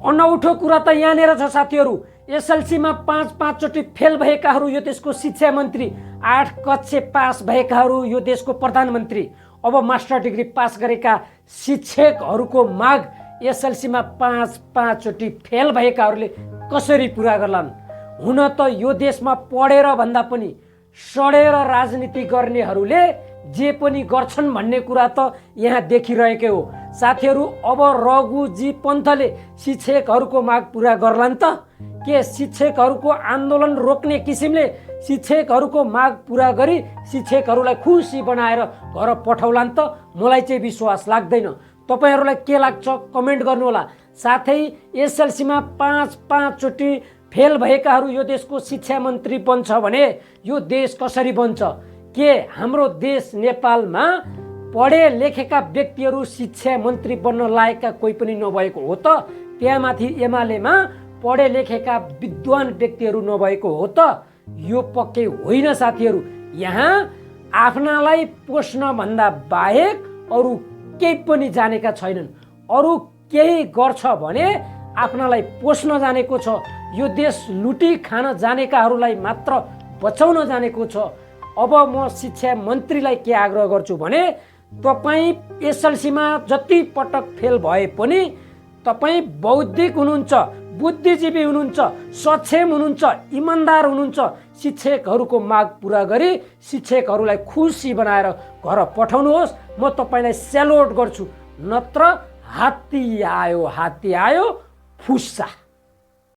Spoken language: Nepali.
अनौठो कुरा त यहाँनिर छ साथीहरू। एसएलसीमा 5 चोटि फेल भएकाहरू यो देशको शिक्षा मन्त्री, 8 कक्षा पास भएकाहरू यो देशको प्रधानमन्त्री। अब मास्टर डिग्री पास गरेका शिक्षकहरूको माग एसएलसीमा 5 चोटि फेल भएकाहरूले कसरी पुरा गर्लान्? हुन त यो देशमा पढेर भन्दा पनि सडेर राजनीति गर्नेहरूले जे पनि गर्छन् भन्ने कुरा त यहाँ देखिरहेकै हो साथीहरू। अब रघुजी पन्थले शिक्षकहरूको माग पुरा गर्लान् त? के शिक्षकहरूको आन्दोलन रोक्ने किसिमले शिक्षकहरूको माग पुरा गरी शिक्षकहरूलाई खुसी बनाएर घर पठाउलान् त? मलाई चाहिँ विश्वास लाग्दैन। तपाईहरूलाई के लाग्छ कमेन्ट गर्नुहोला। साथै एसएलसीमा 5 चोटि फेल भएकाहरू यो देशको शिक्षा मन्त्री बन्छ भने यो देश कसरी बन्छ? के हाम्रो देश नेपालमा पढे लेखेका व्यक्तिहरू शिक्षा मन्त्री बन्न लायकका कोही पनि नभएको हो त? त्यहाँमाथि एमालेमा पढे लेखेका विद्वान व्यक्तिहरू नभएको हो त? यो पक्कै होइन साथीहरू। यहाँ आफ्नालाई पोष्न भन्दा बाहेक अरू केही पनि जानेका छैनन्। अरू केही गर्छ भने आफ्नालाई पोष्न जानेको छ। यो देश लुटी खान जानेकाहरूलाई मात्र बचाउन जानेको छ। अब म शिक्षा मन्त्रीलाई के आग्रह गर्छु भने तपाईँ एसएलसीमा जति पटक फेल भए पनि तपाईँ बौद्धिक हुनुहुन्छ, बुद्धिजीवी हुनुहुन्छ, सक्षम हुनुहुन्छ, इमान्दार हुनुहुन्छ। शिक्षकहरूको माग पुरा गरी शिक्षकहरूलाई खुसी बनाएर घर पठाउनुहोस्। म तपाईँलाई सेल्युट गर्छु। नत्र हात्ती आयो फुस्सा।